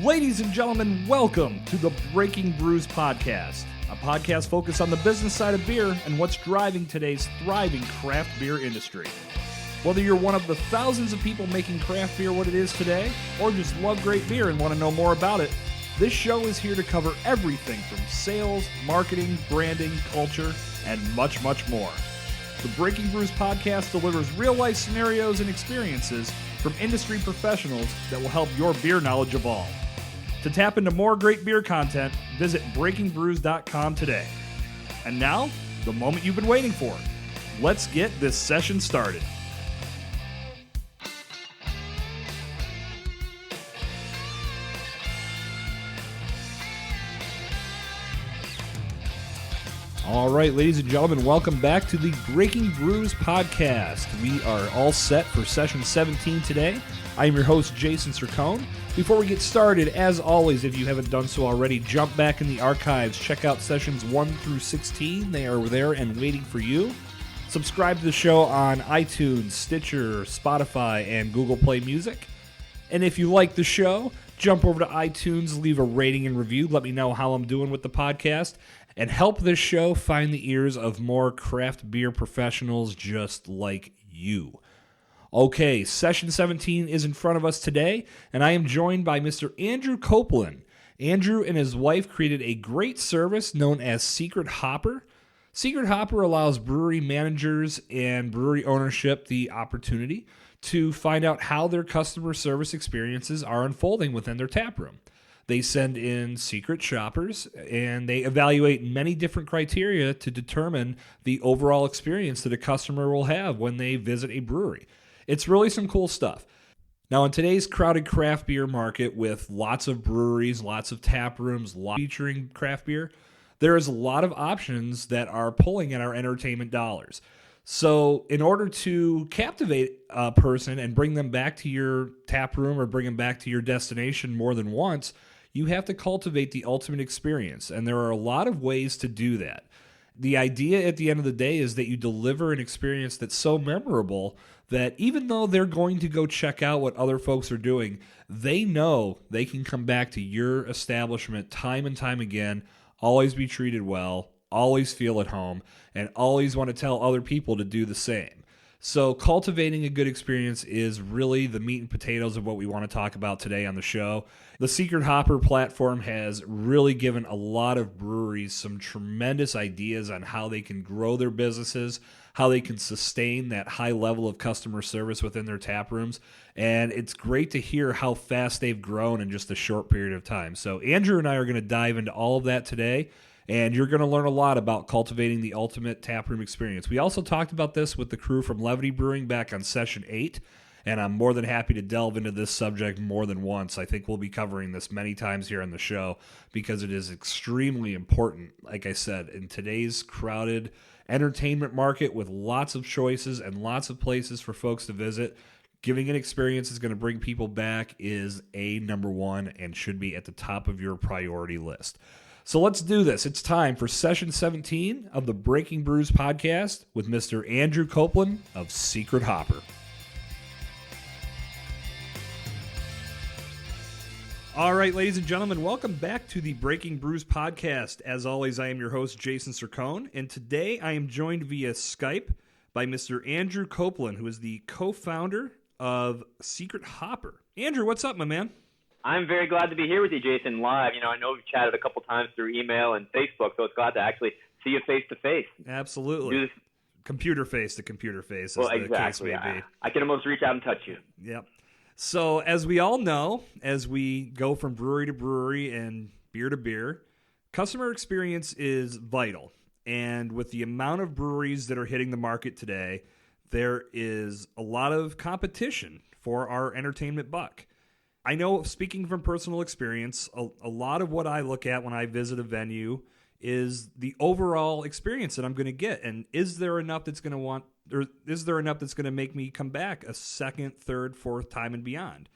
Ladies and gentlemen, welcome to the Breaking Brews Podcast, a podcast focused on the business side of beer and what's driving today's thriving craft beer industry. Whether you're one of the thousands of people making craft beer what it is today, or just love great beer and want to know more about it, this show is here to cover everything from sales, marketing, branding, culture, and much, much more. The Breaking Brews Podcast delivers real-life scenarios and experiences from industry professionals that will help your beer knowledge evolve. To tap into more great beer content, visit breakingbrews.com today. And now, the moment you've been waiting for. Let's get this session started. All right, ladies and gentlemen, welcome back to the Breaking Brews Podcast. We are all set for session 17 today. I am your host, Jason Cercone. Before we get started, as always, if you haven't done so already, jump back in the archives. Check out sessions 1 through 16. They are there and waiting for you. Subscribe to the show on iTunes, Stitcher, Spotify, and Google Play Music. And if you like the show, jump over to iTunes, leave a rating and review. Let me know how I'm doing with the podcast. And help this show find the ears of more craft beer professionals just like you. Okay, session 17 is in front of us today, and I am joined by Mr. Andrew Coplon. Andrew and his wife created a great service known as Secret Hopper. Secret Hopper allows brewery managers and brewery ownership the opportunity to find out how their customer service experiences are unfolding within their taproom. They send in secret shoppers, and they evaluate many different criteria to determine the overall experience that a customer will have when they visit a brewery. It's really some cool stuff. Now, in today's crowded craft beer market with lots of breweries, lots of tap rooms, featuring craft beer, there is a lot of options that are pulling at our entertainment dollars. So in order to captivate a person and bring them back to your tap room or bring them back to your destination more than once, you have to cultivate the ultimate experience. And there are a lot of ways to do that. The idea at the end of the day is that you deliver an experience that's so memorable that even though they're going to go check out what other folks are doing, they know they can come back to your establishment time and time again, always be treated well, always feel at home, and always want to tell other people to do the same. So cultivating a good experience is really the meat and potatoes of what we want to talk about today on the show. The Secret Hopper platform has really given a lot of breweries some tremendous ideas on how they can grow their businesses, how they can sustain that high level of customer service within their tap rooms. And it's great to hear how fast they've grown in just a short period of time. So Andrew and I are going to dive into all of that today. And you're going to learn a lot about cultivating the ultimate taproom experience. We also talked about this with the crew from Levity Brewing back on session 8, and I'm more than happy to delve into this subject more than once. I think we'll be covering this many times here on the show because it is extremely important, like I said, in today's crowded entertainment market with lots of choices and lots of places for folks to visit. Giving an experience is going to bring people back is number one and should be at the top of your priority list. So let's do this. It's time for session 17 of the Breaking Brews Podcast with Mr. Andrew Coplon of Secret Hopper. All right, ladies and gentlemen, welcome back to the Breaking Brews Podcast. As always, I am your host, Jason Cercone, and today I am joined via Skype by Mr. Andrew Coplon, who is the co-founder of Secret Hopper. Andrew, what's up, my man? I'm very glad to be here with you, Jason, live. I know we've chatted a couple times through email and Facebook, so it's glad to actually see you face-to-face. Absolutely. Computer face to computer face, as exactly. The case may be. I can almost reach out and touch you. Yep. So as we all know, as we go from brewery to brewery and beer to beer, customer experience is vital. And with the amount of breweries that are hitting the market today, there is a lot of competition for our entertainment buck. I know, speaking from personal experience, a lot of what I look at when I visit a venue is the overall experience that I'm going to get. And is there enough that's going to make me come back a second, third, fourth time and beyond?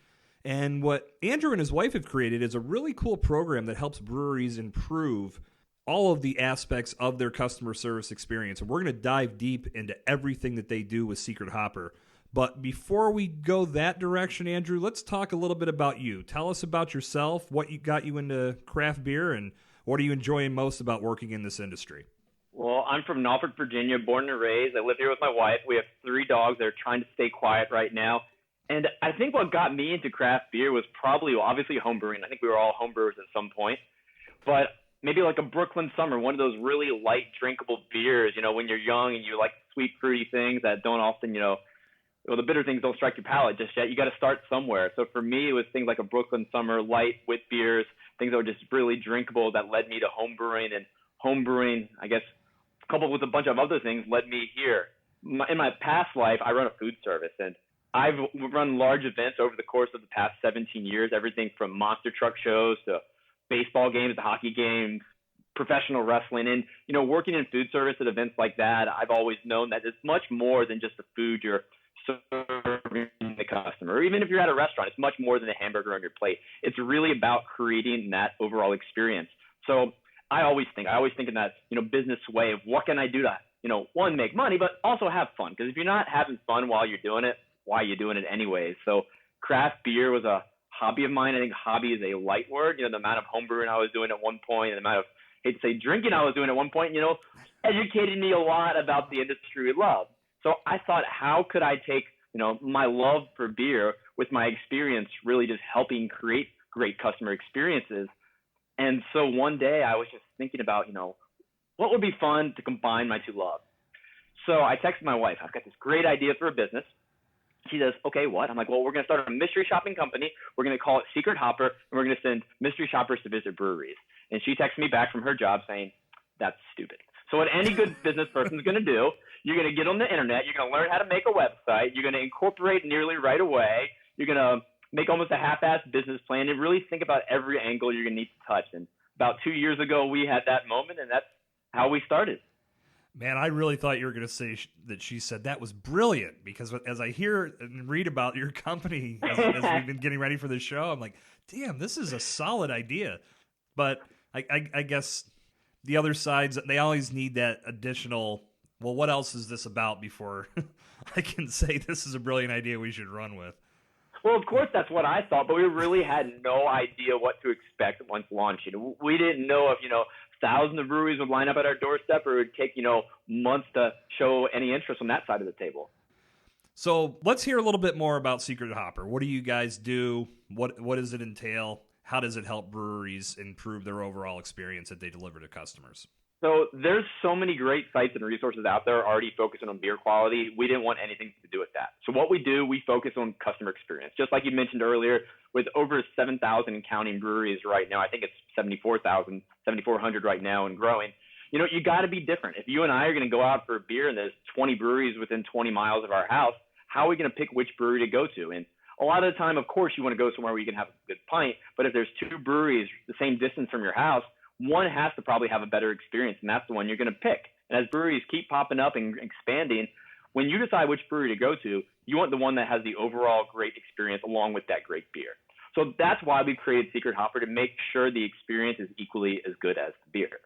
And what Andrew and his wife have created is a really cool program that helps breweries improve all of the aspects of their customer service experience. And we're going to dive deep into everything that they do with Secret Hopper. But before we go that direction, Andrew, let's talk a little bit about you. Tell us about yourself, what got you into craft beer, and what are you enjoying most about working in this industry? Well, I'm from Norfolk, Virginia, born and raised. I live here with my wife. We have 3 dogs that are trying to stay quiet right now. And I think what got me into craft beer was probably, obviously, homebrewing. I think we were all homebrewers at some point. But maybe like a Brooklyn Summer, one of those really light, drinkable beers, when you're young and you like sweet, fruity things that don't often, the bitter things don't strike your palate just yet. You got to start somewhere. So for me, it was things like a Brooklyn Summer, light, wit beers, things that were just really drinkable that led me to homebrewing. And homebrewing, I guess, coupled with a bunch of other things, led me here. In my past life, I run a food service, and I've run large events over the course of the past 17 years, everything from monster truck shows to baseball games to hockey games, professional wrestling. And, working in food service at events like that, I've always known that it's much more than just the food you're serving the customer. Or even if you're at a restaurant, it's much more than a hamburger on your plate. It's really about creating that overall experience. So I always think in that, business way of what can I do to, one, make money, but also have fun. Because if you're not having fun while you're doing it, why are you doing it anyways? So craft beer was a hobby of mine. I think hobby is a light word. The amount of homebrewing I was doing at one point, and the amount of, hate to say, drinking I was doing at one point, educated me a lot about the industry we love. So I thought, how could I take, my love for beer with my experience really just helping create great customer experiences? And so one day I was just thinking about, what would be fun to combine my two loves. So I texted my wife, I've got this great idea for a business. She says, okay, what? I'm like, well, we're going to start a mystery shopping company. We're going to call it Secret Hopper, and we're going to send mystery shoppers to visit breweries. And she texted me back from her job saying, that's stupid. So what any good business person's going to do, you're going to get on the internet, you're going to learn how to make a website, you're going to incorporate nearly right away, you're going to make almost a half-assed business plan and really think about every angle you're going to need to touch. And about 2 years ago, we had that moment, and that's how we started. Man, I really thought you were going to say that she said that was brilliant, because as I hear and read about your company as we've been getting ready for this show, I'm like, damn, this is a solid idea. But I guess the other sides, they always need that additional, well, what else is this about before I can say this is a brilliant idea we should run with. Well, of course, that's what I thought, but we really had no idea what to expect once launching. We didn't know if, thousands of breweries would line up at our doorstep, or it would take, months to show any interest on that side of the table. So let's hear a little bit more about Secret Hopper. What do you guys do? What does it entail? How does it help breweries improve their overall experience that they deliver to customers? So there's so many great sites and resources out there already focusing on beer quality. We didn't want anything to do with that. So what we do, we focus on customer experience. Just like you mentioned earlier, with over 7,000 and counting breweries right now, I think it's 7,400 right now and growing. You got to be different. If you and I are going to go out for a beer and there's 20 breweries within 20 miles of our house, how are we going to pick which brewery to go to? And a lot of the time, of course, you want to go somewhere where you can have a good pint. But if there's 2 breweries the same distance from your house, one has to probably have a better experience, and that's the one you're going to pick. And as breweries keep popping up and expanding, when you decide which brewery to go to, you want the one that has the overall great experience along with that great beer. So that's why we created Secret Hopper, to make sure the experience is equally as good as the beer.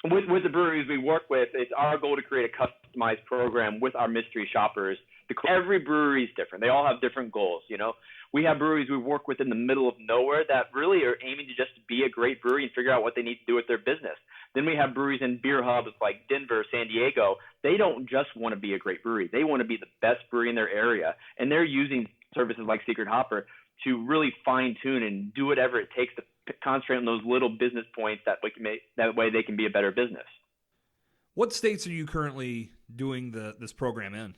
With the breweries we work with, it's our goal to create a customized program with our mystery shoppers. Every brewery is different. They all have different goals, We have breweries we work with in the middle of nowhere that really are aiming to just be a great brewery and figure out what they need to do with their business. Then we have breweries in beer hubs like Denver, San Diego. They don't just want to be a great brewery. They want to be the best brewery in their area. And they're using services like Secret Hopper to really fine-tune and do whatever it takes to concentrate on those little business points that way they can be a better business. What states are you currently doing this program in?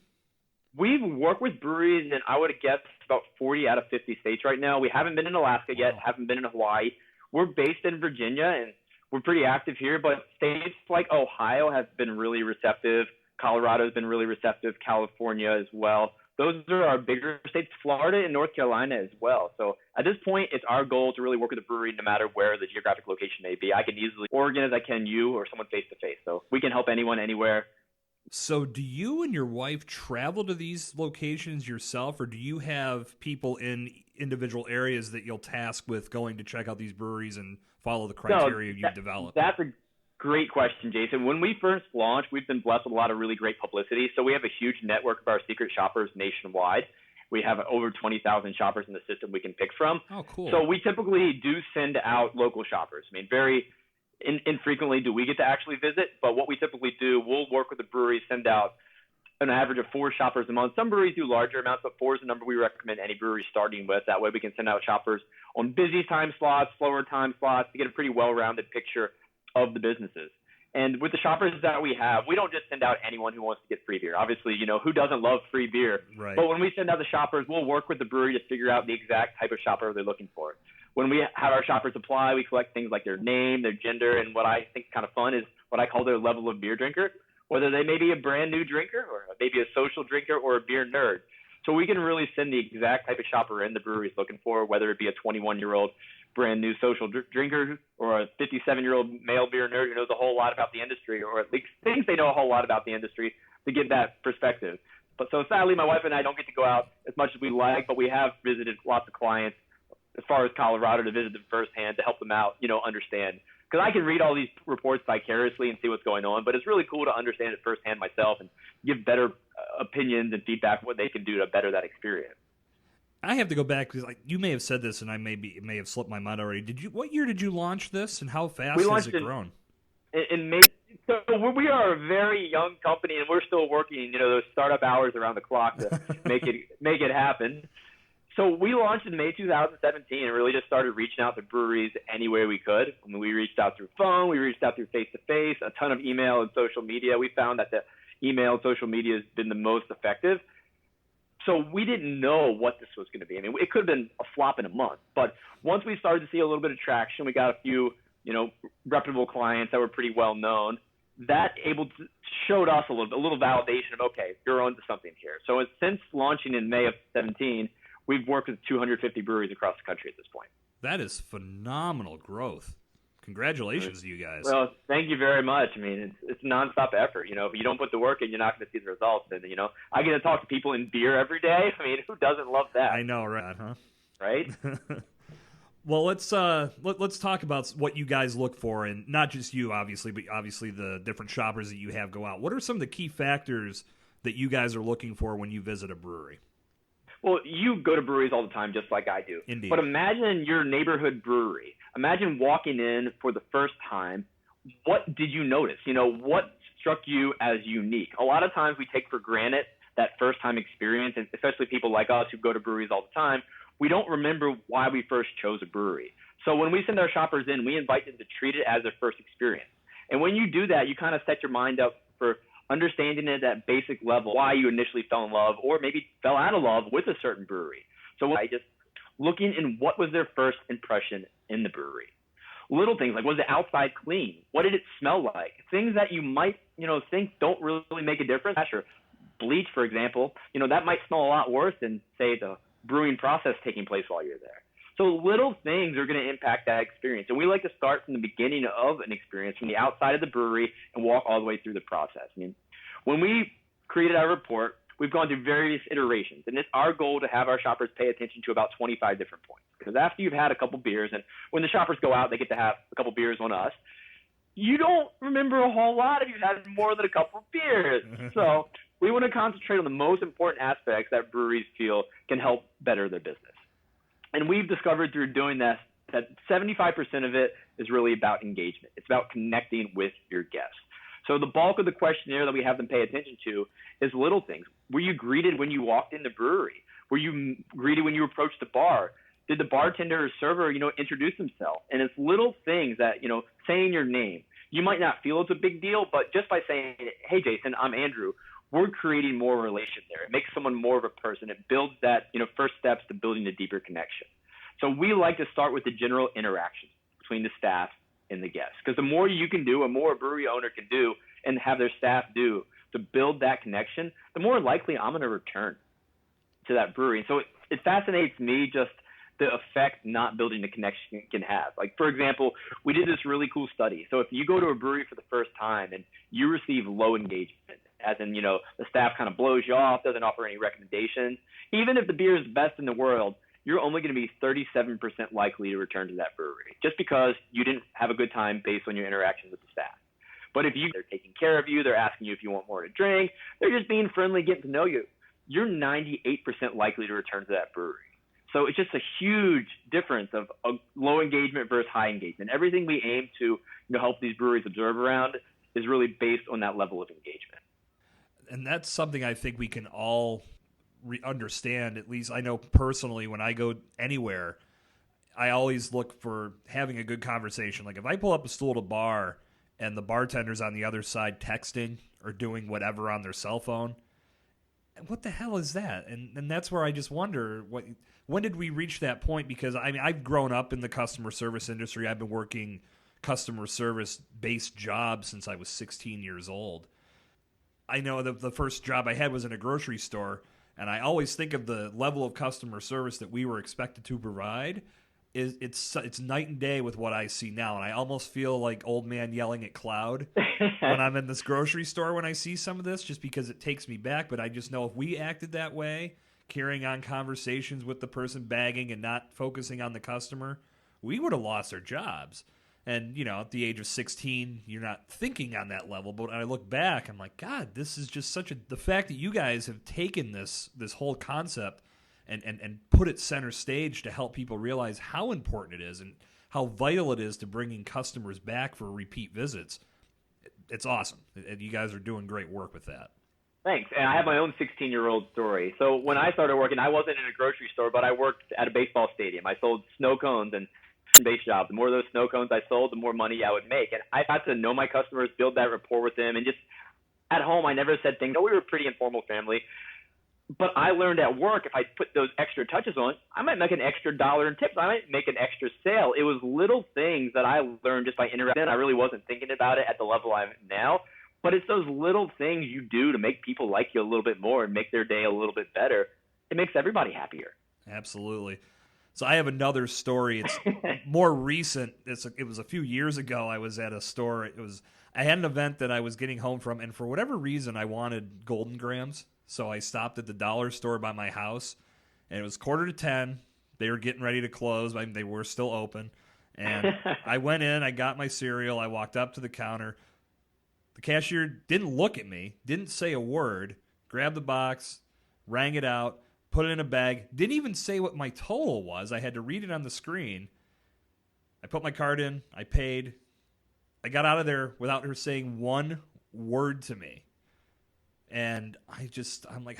We've worked with breweries in, I would guess, about 40 out of 50 states right now. We haven't been in Alaska yet, haven't been in Hawaii. We're based in Virginia, and we're pretty active here, but states like Ohio have been really receptive. Colorado's been really receptive, California as well. Those are our bigger states, Florida and North Carolina as well. So at this point, it's our goal to really work with a brewery no matter where the geographic location may be. I can easily Oregon as I can you or someone face-to-face. So we can help anyone anywhere. So do you and your wife travel to these locations yourself, or do you have people in individual areas that you'll task with going to check out these breweries and follow the criteria you've developed? Great question, Jason. When we first launched, we've been blessed with a lot of really great publicity. So we have a huge network of our secret shoppers nationwide. We have over 20,000 shoppers in the system we can pick from. Oh, cool. So we typically do send out local shoppers. I mean, very infrequently do we get to actually visit, but what we typically do, we'll work with the brewery, send out an average of 4 shoppers a month. Some breweries do larger amounts, but 4 is the number we recommend any brewery starting with. That way we can send out shoppers on busy time slots, slower time slots to get a pretty well-rounded picture of the businesses. And with the shoppers that we have, we don't just send out anyone who wants to get free beer. Obviously, who doesn't love free beer? Right. But when we send out the shoppers, we'll work with the brewery to figure out the exact type of shopper they're looking for. When we have our shoppers apply, we collect things like their name, their gender, and what I think is kind of fun is what I call their level of beer drinker, whether they may be a brand new drinker or maybe a social drinker or a beer nerd. So we can really send the exact type of shopper in the brewery is looking for, whether it be a 21-year-old brand new social drinker or a 57-year-old male beer nerd who knows a whole lot about the industry, or at least thinks they know a whole lot about the industry, to get that perspective. But so sadly, my wife and I don't get to go out as much as we like, but we have visited lots of clients as far as Colorado to visit them firsthand to help them out, understand. Because I can read all these reports vicariously and see what's going on, but it's really cool to understand it firsthand myself and give better opinions and feedback what they can do to better that experience. I have to go back because you may have said this, and it may have slipped my mind already. What year did you launch this, and how fast has it grown? In May. So we are a very young company, and we're still working, those startup hours around the clock to make it happen. So we launched in May 2017 and really just started reaching out to breweries any way we could. I mean, we reached out through phone, we reached out through face-to-face, a ton of email and social media. We found that the email and social media has been the most effective. So we didn't know what this was going to be. I mean, it could have been a flop in a month. But once we started to see a little bit of traction, we got a few, reputable clients that were pretty well known. That showed us a little validation of, okay, you're onto something here. So since launching in May of 17, we've worked with 250 breweries across the country at this point. That is phenomenal growth. Congratulations to you guys. Well, thank you very much. I mean, it's nonstop effort. If you don't put the work in, you're not going to see the results. And, I get to talk to people in beer every day. I mean, who doesn't love that? I know, right? Huh? Right? Well, let's talk about what you guys look for, and not just you, obviously, but obviously the different shoppers that you have go out. What are some of the key factors that you guys are looking for when you visit a brewery? Well, you go to breweries all the time, just like I do. Indeed. But imagine your neighborhood brewery. Imagine walking in for the first time. What did you notice? What struck you as unique? A lot of times we take for granted that first-time experience, and especially people like us who go to breweries all the time, we don't remember why we first chose a brewery. So when we send our shoppers in, we invite them to treat it as their first experience. And when you do that, you kind of set your mind up for understanding it at basic level, why you initially fell in love or maybe fell out of love with a certain brewery. So I just looking in what was their first impression in the brewery. Little things like, was the outside clean? What did it smell like? Things that you might, think don't really make a difference. Sure. Bleach, for example, that might smell a lot worse than, say, the brewing process taking place while you're there. So little things are going to impact that experience. And we like to start from the beginning of an experience, from the outside of the brewery, and walk all the way through the process. I mean, when we created our report, we've gone through various iterations. And it's our goal to have our shoppers pay attention to about 25 different points. Because after you've had a couple beers, and when the shoppers go out, they get to have a couple beers on us, you don't remember a whole lot if you've had more than a couple of beers. So we want to concentrate on the most important aspects that breweries feel can help better their business. And we've discovered through doing this that 75% of it is really about engagement. It's about connecting with your guests. So the bulk of the questionnaire that we have them pay attention to is little things. Were you greeted when you walked in the brewery? Were you greeted when you approached the bar? Did the bartender or server, introduce themselves? And it's little things that, saying your name. You might not feel it's a big deal, but just by saying, hey, Jason, I'm Andrew, we're creating more relation there. It makes someone more of a person. It builds that, first steps to building a deeper connection. So we like to start with the general interactions between the staff and the guests. Because the more you can do, a more a brewery owner can do and have their staff do to build that connection, the more likely I'm going to return to that brewery. And so it fascinates me just the effect not building a connection can have. Like, for example, we did this really cool study. So if you go to a brewery for the first time and you receive low engagement, as in, the staff kind of blows you off, doesn't offer any recommendations, even if the beer is the best in the world, you're only going to be 37% likely to return to that brewery just because you didn't have a good time based on your interaction with the staff. But if they're taking care of you, they're asking you if you want more to drink, they're just being friendly, getting to know you, you're 98% likely to return to that brewery. So it's just a huge difference of low engagement versus high engagement. Everything we aim to help these breweries observe around is really based on that level of engagement. And that's something I think we can all understand. At least I know personally when I go anywhere, I always look for having a good conversation. Like if I pull up a stool at a bar and the bartender's on the other side texting or doing whatever on their cell phone, what the hell is that? And that's where I just wonder, when did we reach that point? Because I mean, I've grown up in the customer service industry. I've been working customer service based jobs since I was 16 years old. I know the first job I had was in a grocery store, and I always think of the level of customer service that we were expected to provide. It's night and day with what I see now, and I almost feel like old man yelling at cloud when I'm in this grocery store when I see some of this, just because it takes me back. But I just know if we acted that way, carrying on conversations with the person bagging and not focusing on the customer, we would have lost our jobs. And, at the age of 16, you're not thinking on that level. But when I look back, I'm like, God, this is just the fact that you guys have taken this whole concept and put it center stage to help people realize how important it is and how vital it is to bringing customers back for repeat visits. It's awesome. And you guys are doing great work with that. Thanks. And I have my own 16-year-old story. So when I started working, I wasn't in a grocery store, but I worked at a baseball stadium. I sold snow cones and base job. The more of those snow cones I sold, the more money I would make. And I got to know my customers, build that rapport with them. And just at home, I never said things. We were a pretty informal family. But I learned at work, if I put those extra touches on, I might make an extra $1 in tips. I might make an extra sale. It was little things that I learned just by interacting. I really wasn't thinking about it at the level I'm at now. But it's those little things you do to make people like you a little bit more and make their day a little bit better. It makes everybody happier. Absolutely. So I have another story. It's more recent. It was a few years ago. I was at a store. I had an event that I was getting home from, and for whatever reason, I wanted Golden Grams. So I stopped at the dollar store by my house, and it was 9:45. They were getting ready to close. They were still open. And I went in. I got my cereal. I walked up to the counter. The cashier didn't look at me, didn't say a word, grabbed the box, rang it out, put it in a bag, didn't even say what my total was. I had to read it on the screen. I put my card in. I paid. I got out of there without her saying one word to me. And I'm like,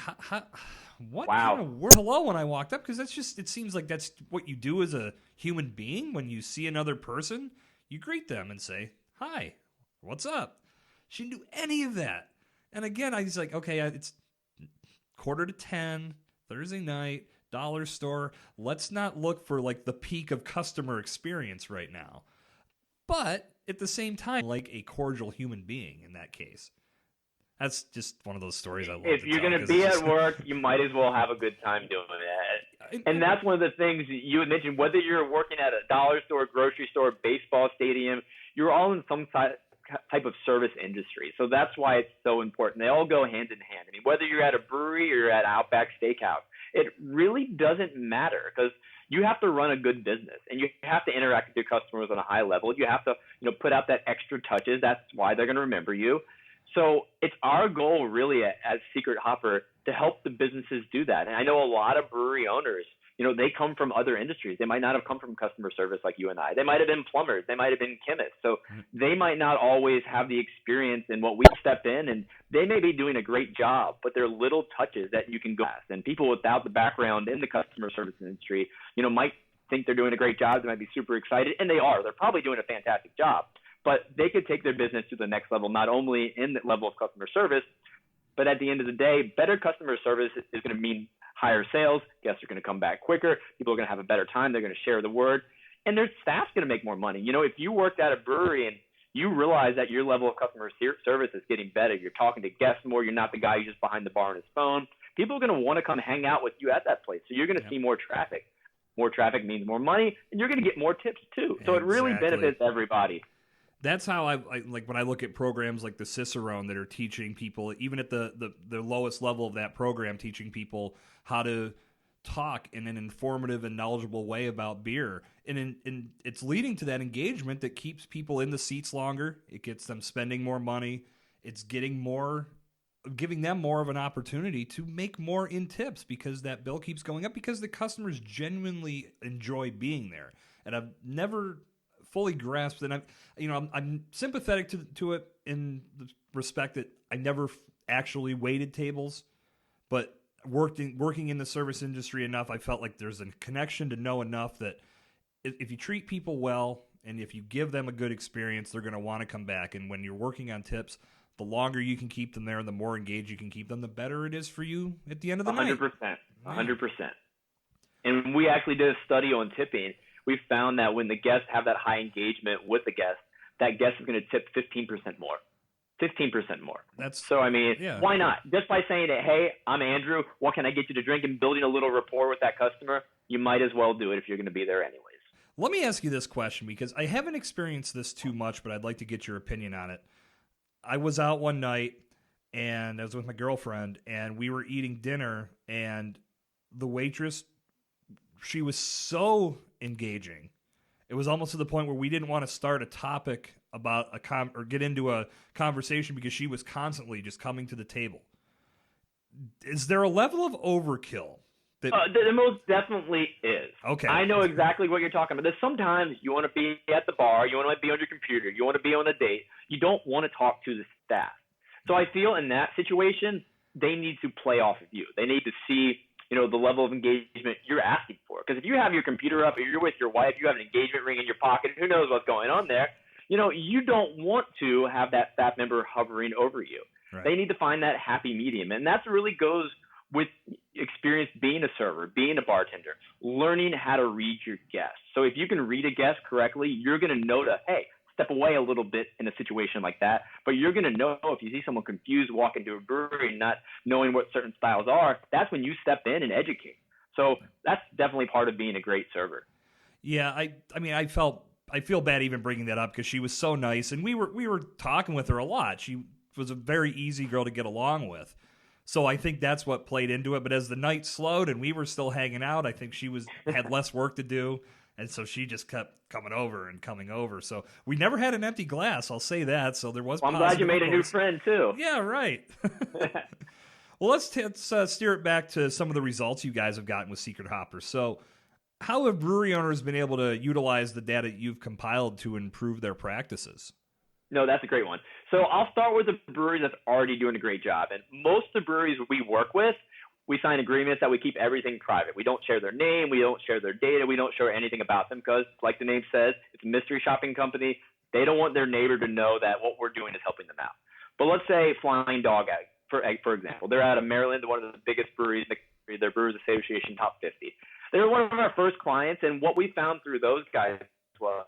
what wow. kind of word? Hello when I walked up, because it seems like that's what you do as a human being. When you see another person, you greet them and say, hi, what's up? She didn't do any of that. And again, I was like, okay, it's 9:45, Thursday night, dollar store. Let's not look for like the peak of customer experience right now. But at the same time, like a cordial human being in that case. That's just one of those stories I love. If you're going to be at work, you might as well have a good time doing that. And that's one of the things you had mentioned, whether you're working at a dollar store, grocery store, baseball stadium, you're all in some type of service industry. So that's why it's so important. They all go hand in hand. I mean, whether you're at a brewery or you're at Outback Steakhouse, it really doesn't matter, because you have to run a good business and you have to interact with your customers on a high level. You have to, put out that extra touches. That's why they're going to remember you. So it's our goal really as Secret Hopper to help the businesses do that. And I know a lot of brewery owners, they come from other industries. They might not have come from customer service like you and I. They might have been plumbers. They might have been chemists. So they might not always have the experience in what we step in, and they may be doing a great job, but there are little touches that you can go past. And people without the background in the customer service industry, might think they're doing a great job. They might be super excited, and they are. They're probably doing a fantastic job. But they could take their business to the next level, not only in the level of customer service, but at the end of the day, better customer service is going to mean higher sales. Guests are going to come back quicker. People are going to have a better time. They're going to share the word. And their staff's going to make more money. If you worked at a brewery and you realize that your level of customer service is getting better, you're talking to guests more, you're not the guy who's just behind the bar on his phone, people are going to want to come hang out with you at that place. So you're going to see more traffic. More traffic means more money, and you're going to get more tips too. So it really benefits everybody. That's how I like when I look at programs like the Cicerone that are teaching people, even at the lowest level of that program, teaching people how to talk in an informative and knowledgeable way about beer. And it's leading to that engagement that keeps people in the seats longer. It gets them spending more money. It's giving them more of an opportunity to make more in tips because that bill keeps going up because the customers genuinely enjoy being there. And I've never fully grasped it. I'm sympathetic to it in the respect that I never actually waited tables, but working in the service industry enough, I felt like there's a connection to know enough that if you treat people well and if you give them a good experience, they're going to want to come back. And when you're working on tips, the longer you can keep them there and the more engaged you can keep them, the better it is for you at the end of the night. 100%. And we actually did a study on tipping. We found that when the guests have that high engagement with the guest, that guest is going to tip 15% more. 15% more. Why not? Just by saying that, hey, I'm Andrew, what can I get you to drink, and building a little rapport with that customer, you might as well do it if you're going to be there anyways. Let me ask you this question because I haven't experienced this too much, but I'd like to get your opinion on it. I was out one night and I was with my girlfriend and we were eating dinner and the waitress, she was so engaging. It was almost to the point where we didn't want to start a topic about or get into a conversation because she was constantly just coming to the table. Is there a level of overkill? There most definitely is. Okay. I know exactly what you're talking about. There's sometimes you want to be at the bar, you want to be on your computer, you want to be on a date, you don't want to talk to the staff. So I feel in that situation, they need to play off of you. They need to see, the level of engagement you're asking for. Because if you have your computer up or you're with your wife, you have an engagement ring in your pocket, who knows what's going on there, you don't want to have that staff member hovering over you. Right. They need to find that happy medium. And that really goes with experience being a server, being a bartender, learning how to read your guests. So if you can read a guest correctly, you're going to know to, hey, step away a little bit in a situation like that. But you're going to know if you see someone confused walk into a brewery and not knowing what certain styles are, that's when you step in and educate. So that's definitely part of being a great server. Yeah, I feel bad even bringing that up because she was so nice, and we were talking with her a lot. She was a very easy girl to get along with. So I think that's what played into it. But as the night slowed and we were still hanging out, I think she had less work to do. And so she just kept coming over. So we never had an empty glass, I'll say that. So there was. Well, I'm glad you made a new friend, too. Yeah, right. Well, let's steer it back to some of the results you guys have gotten with Secret Hoppers. So how have brewery owners been able to utilize the data you've compiled to improve their practices? No, that's a great one. So I'll start with the breweries that's already doing a great job. And most of the breweries we work with, we sign agreements that we keep everything private. We don't share their name. We don't share their data. We don't share anything about them because, like the name says, it's a mystery shopping company. They don't want their neighbor to know that what we're doing is helping them out. But let's say Flying Dog Egg, for example. They're out of Maryland, one of the biggest breweries, their Brewers Association Top 50. They were one of our first clients, and what we found through those guys was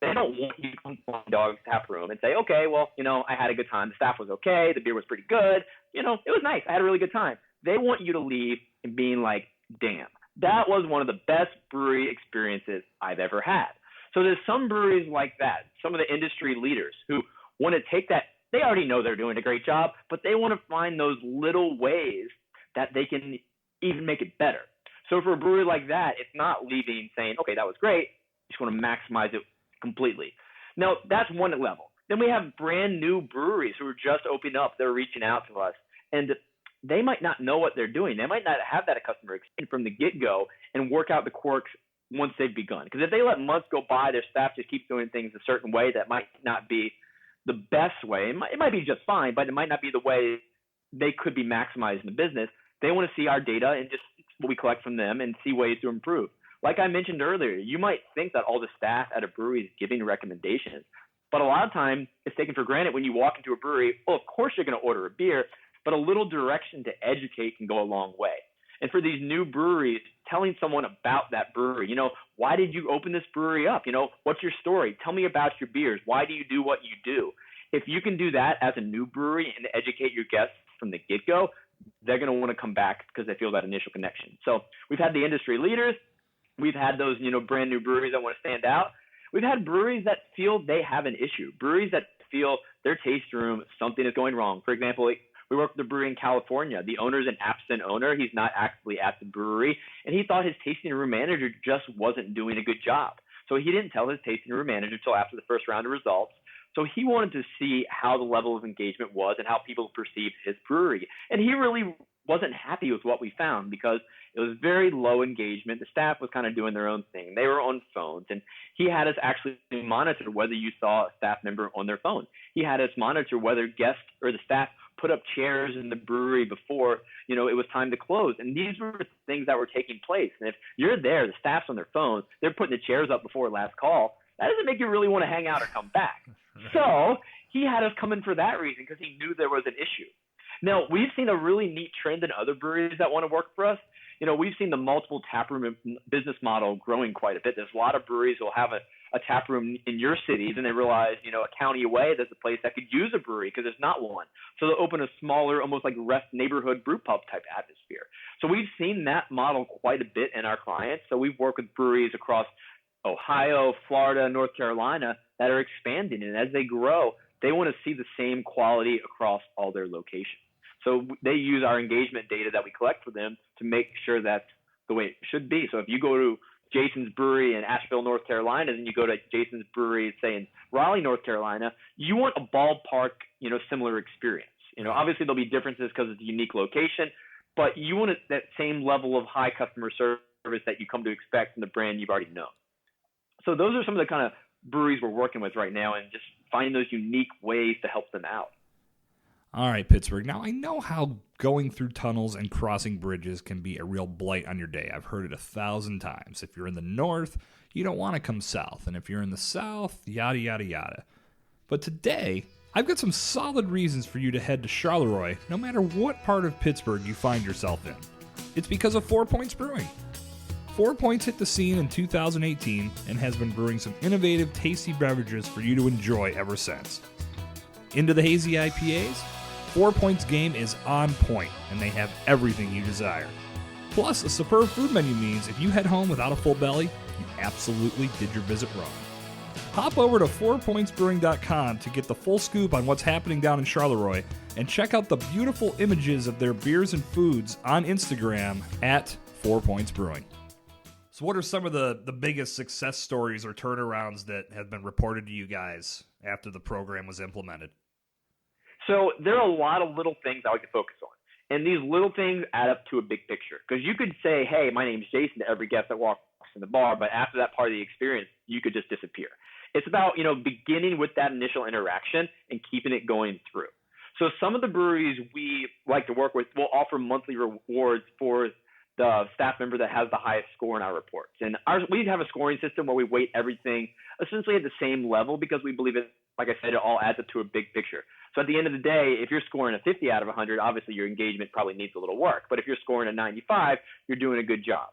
they don't want you to come to Flying Dog's tap room and say, okay, well, I had a good time. The staff was okay. The beer was pretty good. It was nice. I had a really good time. They want you to leave and being like, damn, that was one of the best brewery experiences I've ever had. So there's some breweries like that, some of the industry leaders who want to take that. They already know they're doing a great job, but they want to find those little ways that they can even make it better. So for a brewery like that, it's not leaving saying, okay, that was great. Just want to maximize it completely. Now, that's one level. Then we have brand new breweries who are just opening up. They're reaching out to us, and they might not know what they're doing. They might not have that customer experience from the get-go and work out the quirks once they've begun. Because if they let months go by, their staff just keeps doing things a certain way that might not be the best way. It might be just fine, but it might not be the way they could be maximizing the business. They want to see our data and just what we collect from them and see ways to improve. Like I mentioned earlier, you might think that all the staff at a brewery is giving recommendations, but a lot of times it's taken for granted when you walk into a brewery, well, of course you're going to order a beer, but a little direction to educate can go a long way. And for these new breweries, telling someone about that brewery, why did you open this brewery up? What's your story? Tell me about your beers. Why do you do what you do? If you can do that as a new brewery and educate your guests from the get-go, they're going to want to come back because they feel that initial connection. So we've had the industry leaders. We've had those, brand new breweries that want to stand out. We've had breweries that feel they have an issue, breweries that feel their taste room, something is going wrong. For example, We worked with a brewery in California. The owner's an absent owner. He's not actively at the brewery, and he thought his tasting room manager just wasn't doing a good job. So he didn't tell his tasting room manager until after the first round of results. So he wanted to see how the level of engagement was and how people perceived his brewery. And he really wasn't happy with what we found because it was very low engagement. The staff was kind of doing their own thing. They were on phones, and he had us actually monitor whether you saw a staff member on their phone. He had us monitor whether guests or the staff put up chairs in the brewery before, it was time to close. And these were things that were taking place. And if you're there, the staff's on their phones, they're putting the chairs up before last call, that doesn't make you really want to hang out or come back. So he had us come in for that reason because he knew there was an issue. Now, we've seen a really neat trend in other breweries that want to work for us. We've seen the multiple taproom business model growing quite a bit. There's a lot of breweries who will have a taproom in your cities, and they realize, a county away, there's a place that could use a brewery because there's not one. So they'll open a smaller, almost like rest neighborhood brew pub type atmosphere. So we've seen that model quite a bit in our clients. So we've worked with breweries across Ohio, Florida, North Carolina that are expanding. And as they grow, they want to see the same quality across all their locations. So they use our engagement data that we collect for them to make sure that's the way it should be. So if you go to Jason's Brewery in Asheville, North Carolina, and you go to Jason's Brewery, say in Raleigh, North Carolina, you want a ballpark, similar experience. Obviously there'll be differences because it's a unique location, but you want that same level of high customer service that you come to expect from the brand you've already known. So those are some of the kind of breweries we're working with right now and just finding those unique ways to help them out. All right, Pittsburgh. Now, I know how going through tunnels and crossing bridges can be a real blight on your day. I've heard it 1,000 times. If you're in the north, you don't want to come south. And if you're in the south, yada, yada, yada. But today, I've got some solid reasons for you to head to Charleroi, no matter what part of Pittsburgh you find yourself in. It's because of 4 Points Brewing. 4 Points hit the scene in 2018 and has been brewing some innovative, tasty beverages for you to enjoy ever since. Into the hazy IPAs? 4 Points game is on point, and they have everything you desire. Plus, a superb food menu means if you head home without a full belly, you absolutely did your visit wrong. Hop over to 4pointsbrewing.com to get the full scoop on what's happening down in Charleroi, and check out the beautiful images of their beers and foods on Instagram at 4 Points Brewing. So what are some of the biggest success stories or turnarounds that have been reported to you guys after the program was implemented? So there are a lot of little things I like to focus on. And these little things add up to a big picture. Because you could say, hey, my name's Jason to every guest that walks in the bar, but after that part of the experience, you could just disappear. It's about, beginning with that initial interaction and keeping it going through. So some of the breweries we like to work with will offer monthly rewards for the staff member that has the highest score in our reports. And we have a scoring system where we weight everything essentially at the same level because we believe it, like I said, it all adds up to a big picture. So at the end of the day, if you're scoring a 50 out of 100, obviously your engagement probably needs a little work. But if you're scoring a 95, you're doing a good job.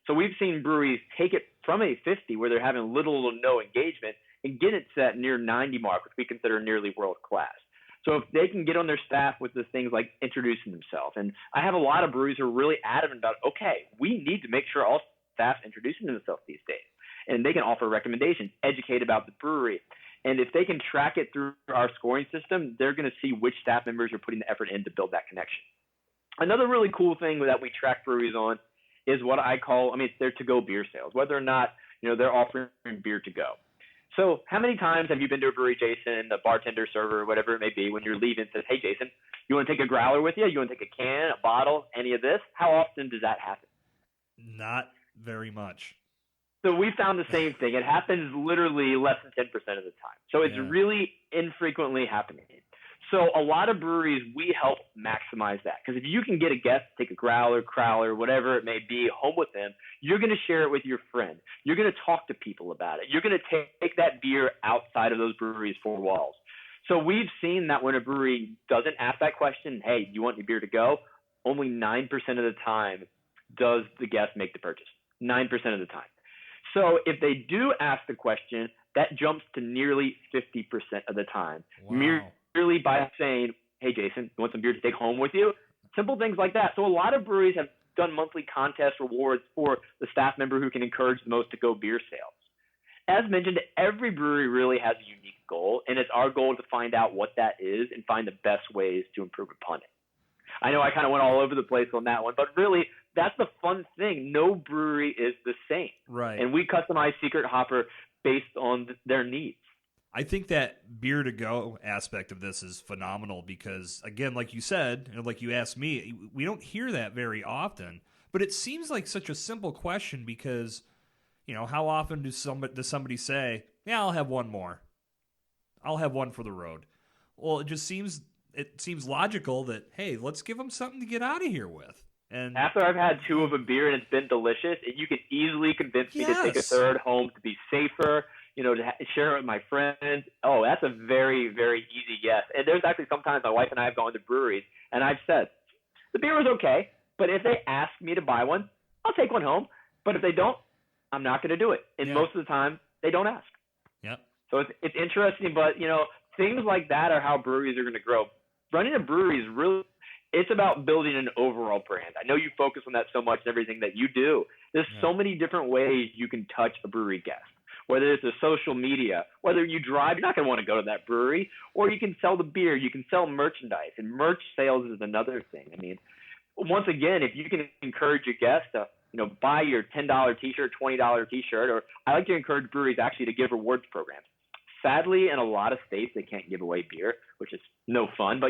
So we've seen breweries take it from a 50 where they're having little or no engagement and get it set near 90 mark, which we consider nearly world class. So if they can get on their staff with the things like introducing themselves, and I have a lot of breweries who are really adamant about, okay, we need to make sure all staff introducing themselves these days. And they can offer recommendations, educate about the brewery. And if they can track it through our scoring system, they're going to see which staff members are putting the effort in to build that connection. Another really cool thing that we track breweries on is what I call, it's their to-go beer sales, whether or not, they're offering beer to go. So how many times have you been to a brewery, Jason, the bartender, server, whatever it may be, when you're leaving says, hey, Jason, you want to take a growler with you? You want to take a can, a bottle, any of this? How often does that happen? Not very much. So we found the same thing. It happens literally less than 10% of the time. So it's really infrequently happening. So a lot of breweries, we help maximize that. Because if you can get a guest to take a growler, crowler, whatever it may be, home with them, you're going to share it with your friend. You're going to talk to people about it. You're going to take that beer outside of those breweries' four walls. So we've seen that when a brewery doesn't ask that question, hey, do you want your beer to go? Only 9% of the time does the guest make the purchase. 9% of the time. So if they do ask the question, that jumps to nearly 50% of the time. Wow. Merely by saying, hey, Jason, you want some beer to take home with you? Simple things like that. So a lot of breweries have done monthly contest rewards for the staff member who can encourage the most to go beer sales. As mentioned, every brewery really has a unique goal, and it's our goal to find out what that is and find the best ways to improve upon it. I know I kind of went all over the place on that one, but really, that's the fun thing. No brewery is the same. Right. And we customize Secret Hopper based on their needs. I think that beer to go aspect of this is phenomenal because, again, like you said, and like you asked me, we don't hear that very often. But it seems like such a simple question because, how often does somebody say, "Yeah, I'll have one more. I'll have one for the road." Well, it seems logical that, hey, let's give them something to get out of here with. And after I've had two of a beer and it's been delicious, you can easily convince me to take a third home to be safer, to share it with my friends. Oh, that's a very, very easy yes. And there's actually sometimes my wife and I have gone to breweries, and I've said, the beer was okay, but if they ask me to buy one, I'll take one home. But if they don't, I'm not going to do it. And most of the time, they don't ask. Yep. So it's interesting, but, things like that are how breweries are going to grow. Running a brewery is really – it's about building an overall brand. I know you focus on that so much in everything that you do. There's so many different ways you can touch a brewery guest, whether it's a social media, whether you drive, you're not going to want to go to that brewery, or you can sell the beer, you can sell merchandise, and merch sales is another thing. I mean, once again, if you can encourage your guests to, buy your $10 T-shirt, $20 T-shirt, or I like to encourage breweries actually to give rewards programs. Sadly, in a lot of states, they can't give away beer, which is no fun. But,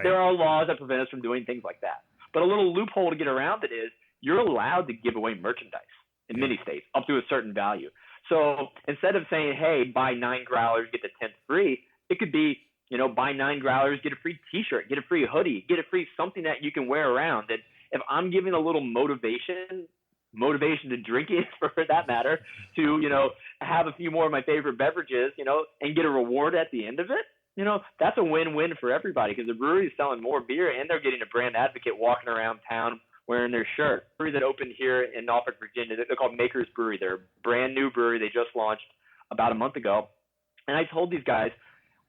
there are laws that prevent us from doing things like that. But a little loophole to get around it is you're allowed to give away merchandise in many states up to a certain value. So instead of saying, hey, buy 9 growlers, get the 10th free, it could be, buy 9 growlers, get a free T-shirt, get a free hoodie, get a free something that you can wear around. And if I'm giving a little motivation to drink it for that matter, to, have a few more of my favorite beverages, and get a reward at the end of it, that's a win-win for everybody because the brewery is selling more beer and they're getting a brand advocate walking around town wearing their shirt. Brewery that opened here in Norfolk, Virginia, they're called Maker's Brewery. They're a brand new brewery. They just launched about a month ago. And I told these guys,